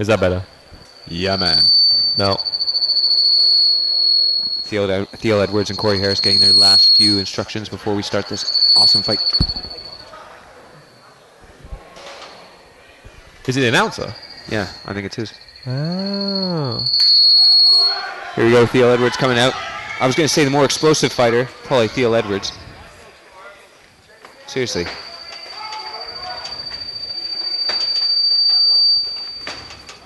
Is that better? Yeah, man. No. Theil Edwards and Corey Harris getting their last few instructions before we start this awesome fight. Is it the announcer? Yeah, I think it's his. Oh. Here we go, Theil Edwards coming out. I was going to say the more explosive fighter, probably Theil Edwards. Seriously.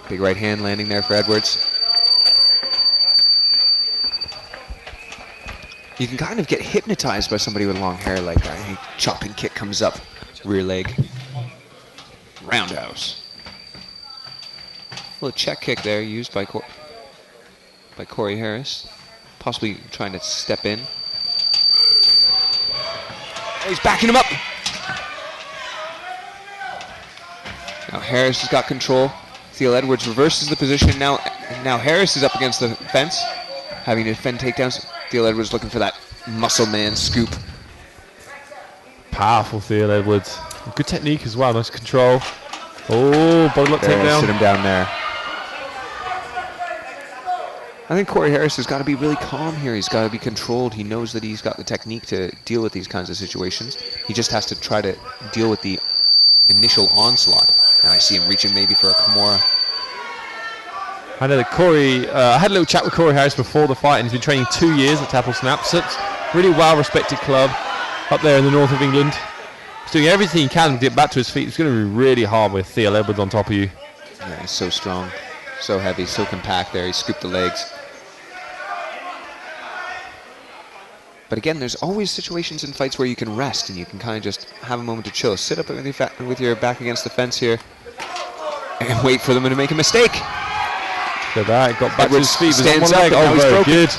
Big right hand landing there for Edwards. You can kind of get hypnotized by somebody with long hair like that. Hey, chopping kick comes up, rear leg. Roundhouse. A little check kick there used by Corey Harris. Possibly trying to step in. Oh, he's backing him up. Now Harris has got control. Theil Edwards reverses the position. Now Harris is up against the fence, having to defend takedowns. Theil Edwards looking for that muscle man scoop. Powerful Theil Edwards. Good technique as well. Nice control. Oh, body lock takedown. Sit him down there. I think Corey Harris has got to be really calm here. He's got to be controlled. He knows that he's got the technique to deal with these kinds of situations. He just has to try to deal with the initial onslaught. Now I see him reaching maybe for a Kimura. I know that Corey, I had a little chat with Corey Harris before the fight, and he's been training 2 years at Tapple Snaps. It's a really well-respected club up there in the north of England. He's doing everything he can to get back to his feet. It's going to be really hard with Theil Edwards on top of you. Yeah, he's so strong, so heavy, so compact there. He scooped the legs. But again, there's always situations in fights where you can rest and you can kind of just have a moment to chill. Sit up with your back against the fence here and wait for them to make a mistake. Look at that, got back Edwards to his feet. Stands One up, leg. but now Oh, he's very broken. good.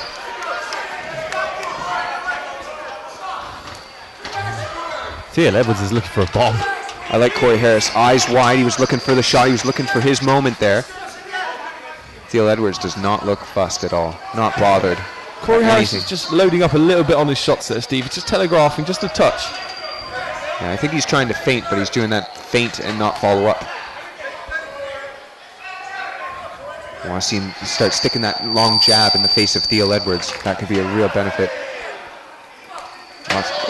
Theil Edwards is looking for a bomb. I like Corey Harris. Eyes wide. He was looking for the shot. He was looking for his moment there. Theil Edwards does not look fussed at all. Not bothered. Corey Harris is just loading up a little bit on his shots there, Steve. He's just telegraphing, just a touch. Yeah, I think he's trying to feint, but he's doing that feint and not follow up. I want to see him start sticking that long jab in the face of Theil Edwards. That could be a real benefit.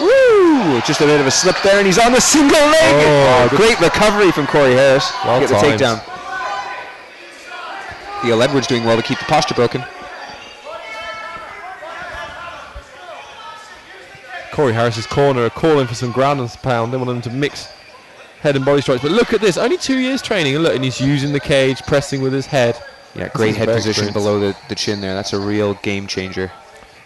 Woo! Just a bit of a slip there, and he's on the single leg. Oh, great recovery from Corey Harris. Well Get the timed. takedown. Theil Edwards doing well to keep the posture broken. Corey Harris's corner are calling for some ground and pound. They want him to mix head and body strikes. But look at this, only 2 years training, and look, and he's using the cage, pressing with his head. Yeah, great head position below the chin there. That's a real game changer.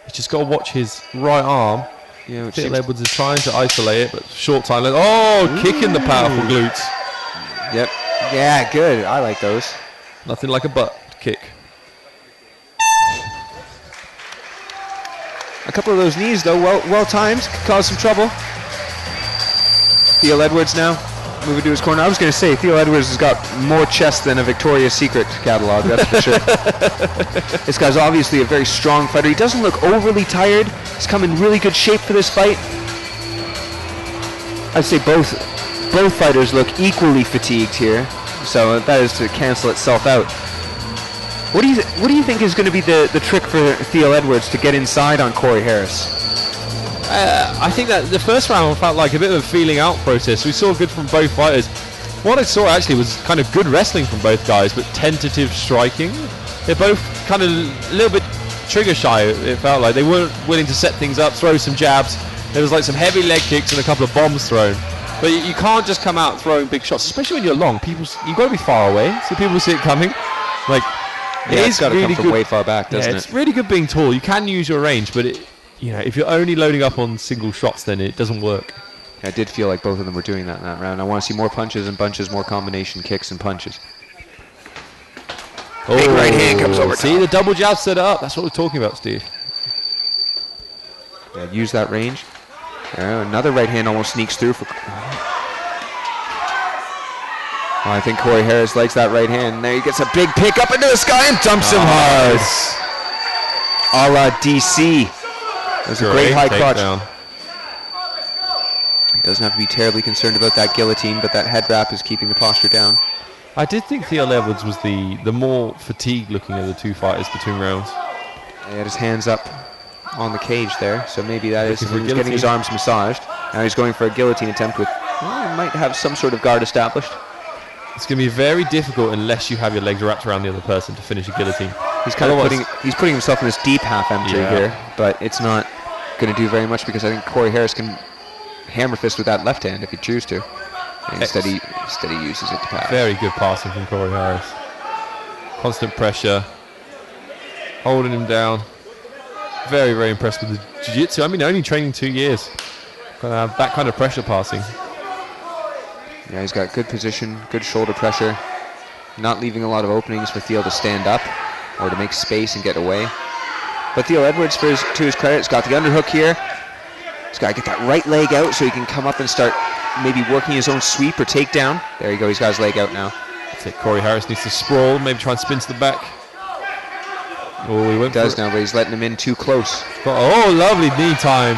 He's just got to watch his right arm. Yeah, which Theil Edwards is trying to isolate it, but short time. Oh, kicking the powerful glutes. Yep. Yeah, good. I like those. Nothing like a butt kick. A couple of those knees, though, well timed, could cause some trouble. Theil Edwards now moving to his corner. I was going to say, Theil Edwards has got more chest than a Victoria's Secret catalog, that's for sure. This guy's obviously a very strong fighter. He doesn't look overly tired. He's come in really good shape for this fight. I'd say both fighters look equally fatigued here, so that is to cancel itself out. What do you think is going to be the trick for Theil Edwards to get inside on Corey Harris? I think that the first round felt like a bit of a feeling out process. We saw good from both fighters. What I saw actually was kind of good wrestling from both guys, but tentative striking. They're both kind of a little bit trigger shy, it felt like. They weren't willing to set things up, throw some jabs. There was like some heavy leg kicks and a couple of bombs thrown. But you can't just come out throwing big shots, especially when you're long. You've got to be far away, so people see it coming. Like, yeah, it's got to come from way far back, doesn't it? It's really good being tall. You can use your range, but if you're only loading up on single shots, then it doesn't work. I did feel like both of them were doing that in that round. I want to see more punches and bunches, more combination kicks and punches. Big right hand comes over top. See, the double jab set it up. That's what we're talking about, Steve. Yeah, use that range. Another right hand almost sneaks through for... Oh, I think Corey Harris likes that right hand. There he gets a big pick up into the sky and dumps him hard. A la DC. That's a great high crotch. Doesn't have to be terribly concerned about that guillotine, but that head wrap is keeping the posture down. I did think Theil Edwards was the more fatigued looking of the two fighters between rounds. He had his hands up on the cage there, so maybe that is. He was guillotine. getting his arms massaged. Now he's going for a guillotine attempt with. Well, he might have some sort of guard established. It's going to be very difficult unless you have your legs wrapped around the other person to finish a guillotine. He's kind of putting himself in this deep half empty here, but it's not going to do very much because I think Corey Harris can hammer fist with that left hand if he chooses to. And instead he uses it to pass. Very good passing from Corey Harris. Constant pressure, holding him down. Very, very impressed with the jiu-jitsu. I mean, only training 2 years. Gonna have that kind of pressure passing. Yeah, he's got good position, good shoulder pressure, not leaving a lot of openings for Theil to stand up or to make space and get away. But Theil Edwards, to his credit, has got the underhook here. He's got to get that right leg out so he can come up and start maybe working his own sweep or takedown. There you go, he's got his leg out now. I think Corey Harris needs to sprawl, maybe try and spin to the back. Oh, he went. He does now, but he's letting him in too close. Oh, lovely knee time.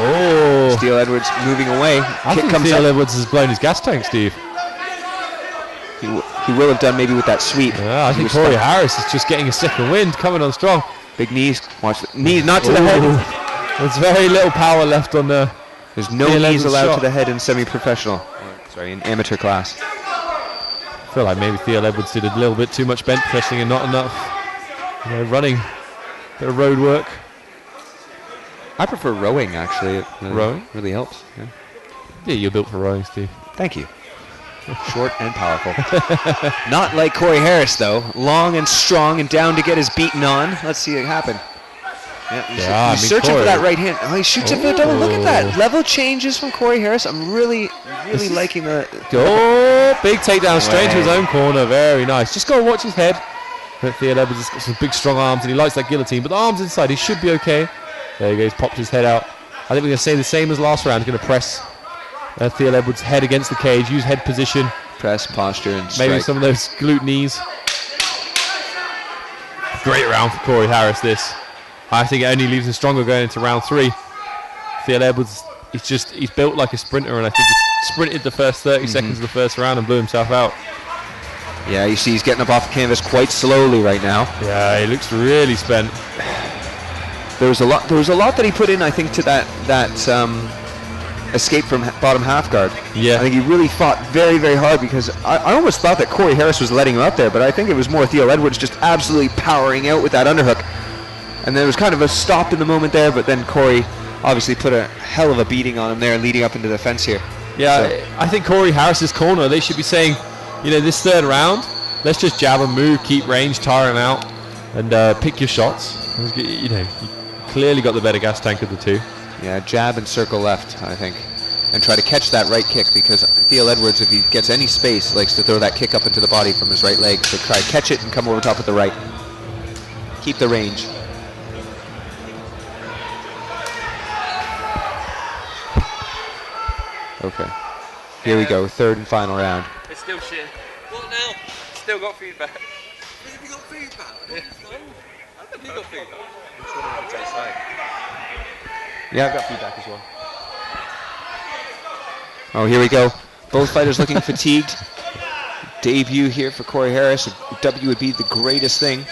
Oh. Theil Edwards moving away. I think Theil Edwards has blown his gas tank, Steve. He will have done maybe with that sweep. Yeah, I think Corey Harris is just getting a second wind, coming on strong. Big knees. Watch the knees, not to the head. There's very little power left on the. There's no knees allowed to the head in semi-professional. Sorry, in amateur class. I feel like maybe Theil Edwards did a little bit too much bench pressing and not enough, running. Bit of road work. I prefer rowing, actually. It rowing really helps. Yeah, you're built for rowing, Steve. Thank you. Short and powerful. Not like Corey Harris, though. Long and strong and down to get his beaten on. Let's see it happen. Yeah, he's searching for that right hand. Oh, he shoots it for the double. Look at that. Level changes from Corey Harris. I'm really liking the... Oh, big takedown straight into his own corner. Very nice. Just go and watch his head. Theil Edwards has got some big, strong arms, and he likes that guillotine. But the arms inside, he should be okay. There he goes, popped his head out. I think we're going to say the same as last round. He's going to press Theil Edwards' head against the cage, use head position. Press, posture, and strike. Maybe some of those glute knees. Great round for Corey Harris, this. I think it only leaves him stronger going into round 3. Theil Edwards, he's built like a sprinter, and I think he sprinted the first 30 seconds of the first round and blew himself out. Yeah, you see he's getting up off the canvas quite slowly right now. Yeah, he looks really spent. There was a lot that he put in, I think, to that escape from bottom half guard. Yeah. I think he really fought very, very hard because I almost thought that Corey Harris was letting him out there, but I think it was more Theil Edwards just absolutely powering out with that underhook. And there was kind of a stop in the moment there, but then Corey obviously put a hell of a beating on him there leading up into the fence here. Yeah, so I think Corey Harris's corner, they should be saying, this third round, let's just jab and move, keep range, tire him out, and pick your shots. You clearly got the better gas tank of the two. Yeah, jab and circle left, I think. And try to catch that right kick because Theil Edwards, if he gets any space, likes to throw that kick up into the body from his right leg. So try to catch it and come over top with the right. Keep the range. Okay. Here we go, third and final round. It's still shit. What now? Still got feedback. Have you got feedback? I think you got feedback. Yeah, I've got feedback as well. Oh, here we go. Both fighters looking fatigued. Debut here for Corey Harris. A W would be the greatest thing.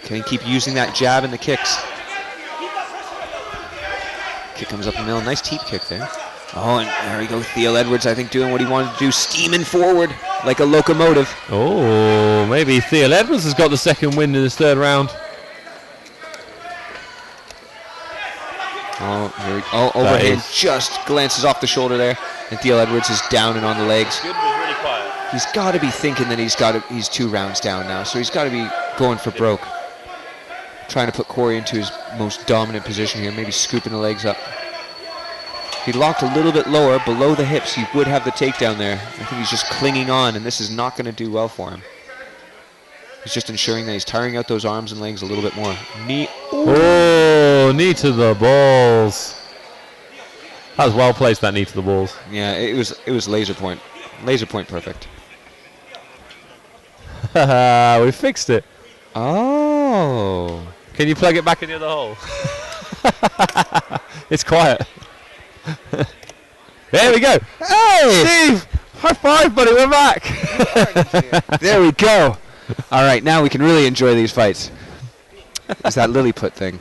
Can he keep using that jab and the kicks? Kick comes up the middle. Nice teep kick there. Oh, and there we go. Theil Edwards, I think, doing what he wanted to do, steaming forward like a locomotive. Oh, maybe Theil Edwards has got the second win in this third round. Oh, here we go. Oh, overhand just glances off the shoulder there, and Theil Edwards is down and on the legs. Good, but really quiet. He's got to be thinking that he's 2 rounds down now, so he's got to be going for broke. Trying to put Corey into his most dominant position here, maybe scooping the legs up. If he locked a little bit lower, below the hips, he would have the takedown there. I think he's just clinging on, and this is not going to do well for him. He's just ensuring that he's tiring out those arms and legs a little bit more. Knee. Oh, knee to the balls. That was well placed, that knee to the balls. Yeah, it was laser point perfect. We fixed it. Oh. Can you plug it back in the other hole? It's quiet. There we go. Hey! Steve! High five, buddy, we're back! There we go. All right, now we can really enjoy these fights. It's that Lilliput thing.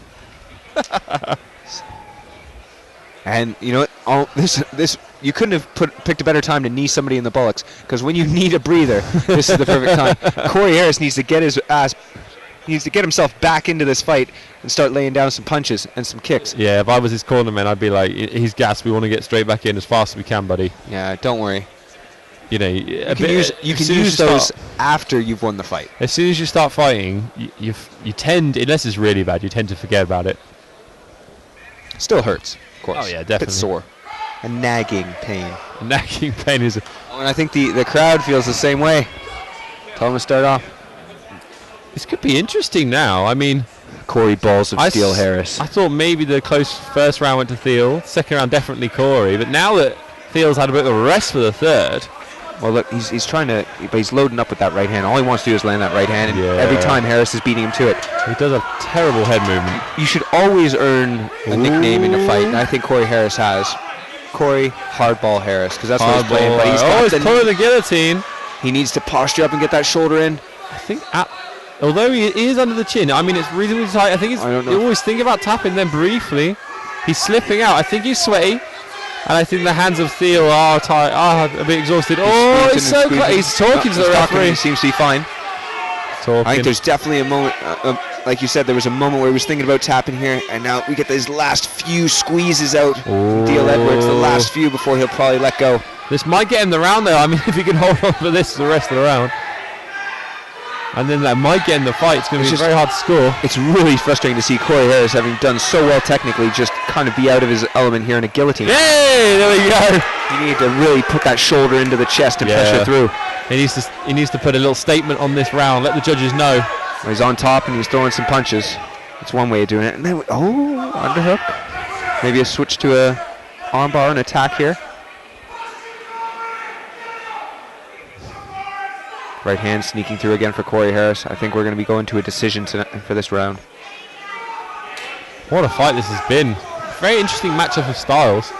And you know what? This you couldn't have picked a better time to knee somebody in the bullocks, because when you need a breather, this is the perfect time. Corey Harris needs to get himself back into this fight and start laying down some punches and some kicks. Yeah, if I was his cornerman, I'd be like, he's gassed. We want to get straight back in as fast as we can, buddy. Yeah, don't worry. You know, You can use those after you've won the fight. As soon as you start fighting, you tend, unless it's really bad, you tend to forget about it. Still hurts, of course. Oh yeah, definitely. Bit sore. A nagging pain. Nagging pain is. And I think the crowd feels the same way. Tell them to start off. This could be interesting now. I mean, Corey Balls of Steel Harris. I thought maybe the close first round went to Theil. Second round definitely Corey. But now that Theil's had a bit of a rest for the third. Well, look, he's trying to, but he's loading up with that right hand. All he wants to do is land that right hand, and every time Harris is beating him to it. He does a terrible head movement. You should always earn a nickname in a fight, and I think Corey Harris has. Corey Hardball Harris, because that's what he's playing. But he's pulling the guillotine. He needs to posture up and get that shoulder in. I think, although he is under the chin, I mean, it's reasonably tight. I think you always think about tapping them briefly. He's slipping out. I think he's sweaty. And I think the hands of Theil are tight, a bit exhausted. He's so close. He's talking to the referee. He seems to be fine. I think there's definitely a moment, like you said, there was a moment where he was thinking about tapping here, and now we get these last few squeezes out from Theil Edwards, the last few before he'll probably let go. This might get him the round, though. I mean, if he can hold on for this the rest of the round. And then that might get in the fight. It's going to be very hard to score. It's really frustrating to see Corey Harris, having done so well technically, just kind of be out of his element here in a guillotine. Hey, there we go. You need to really put that shoulder into the chest and pressure through. He needs to put a little statement on this round. Let the judges know. He's on top and he's throwing some punches. That's one way of doing it. And then, underhook. Maybe a switch to a armbar and attack here. Right hand sneaking through again for Corey Harris. I think we're going to be going to a decision for this round. What a fight this has been. Very interesting matchup of styles.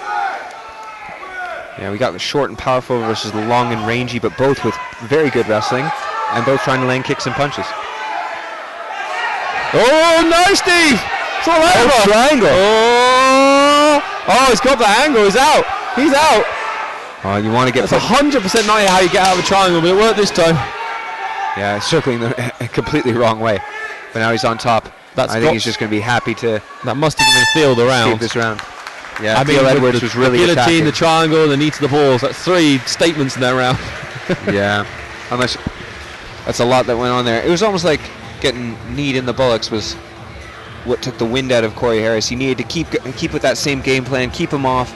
Yeah, we got the short and powerful versus the long and rangy, but both with very good wrestling and both trying to land kicks and punches. Oh, nice, Steve! It's all over. Triangle. Oh, he's got the angle. He's out. He's out. Oh, you want to get... That's 100% not how you get out of a triangle, but it worked this time. Yeah, circling the completely wrong way. But now he's on top. I think he's just going to be happy to... That must have been Theil the round. This round. Yeah, I mean, Theil Edwards was really the guillotine, attacking. The triangle, the knee to the balls. That's 3 statements in that round. Yeah. Unless... That's a lot that went on there. It was almost like getting kneed in the bullocks was what took the wind out of Corey Harris. He needed to keep with that same game plan, keep him off.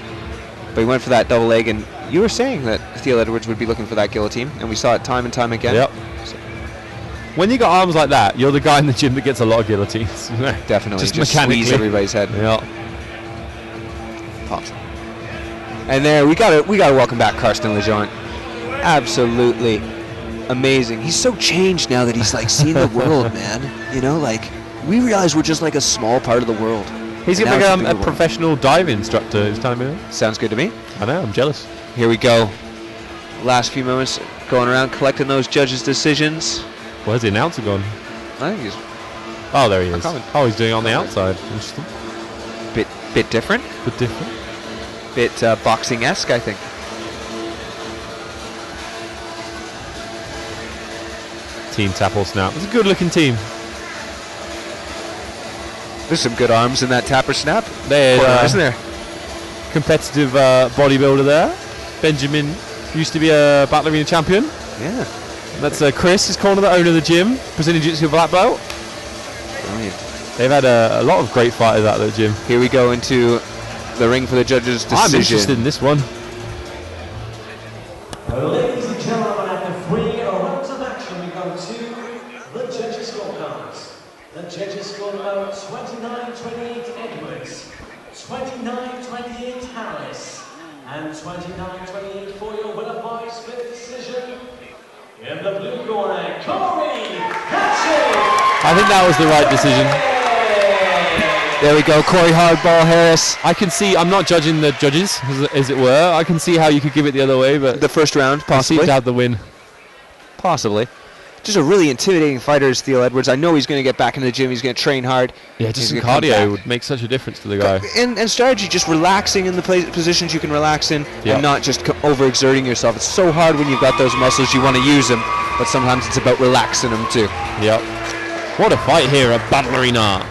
But he went for that double leg, and you were saying that Theil Edwards would be looking for that guillotine, and we saw it time and time again. Yep. So when you got arms like that, you're the guy in the gym that gets a lot of guillotines. Definitely. Just mechanically squeeze everybody's head. Yep. Pops. And there we gotta welcome back Karsten Lejeune. Absolutely amazing. He's so changed now that he's like seen the world, man. You know, like we realize we're just like a small part of the world. He's going to become a professional dive instructor, he's telling me. Sounds good to me. I know, I'm jealous. Here we go. Last few moments going around collecting those judges' decisions. Where's the announcer gone? I think he's... Oh, there he is. Oh, he's doing it on the outside. Interesting. Bit different. Bit different. Bit boxing-esque, I think. Team tap or snap. It's a good-looking team. There's some good arms in that tap or snap. There, isn't there? Competitive bodybuilder there. Benjamin used to be a Battle Arena champion. Yeah. That's Chris, his corner, the owner of the gym, Brazilian Jiu-Jitsu black belt. Brilliant. They've had a lot of great fighters out of the gym. Here we go into the ring for the judges' decision. I'm interested in this one. Ladies and gentlemen, after 3 rounds of action, we go to the judges' scorecards. The judges scored about 29-28 Edwards, 29-28 Harris, and 29-28 for your winner by split decision. In the blue corner, Corey Hatchett. I think that was the right decision. There we go, Corey Hardball Harris. I can see, I'm not judging the judges, as it were. I can see how you could give it the other way, but The first round, he seemed possibly. to have the win. Possibly. Just a really intimidating fighter is Theil Edwards. I know he's going to get back into the gym. He's going to train hard. Yeah, He's just some gonna come cardio back. would make such a difference to the guy. And strategy, just relaxing in the positions you can relax in, Yep. and not just overexerting yourself. It's so hard when you've got those muscles, you want to use them, but sometimes it's about relaxing them too. Yep. What a fight here at Battle Arena.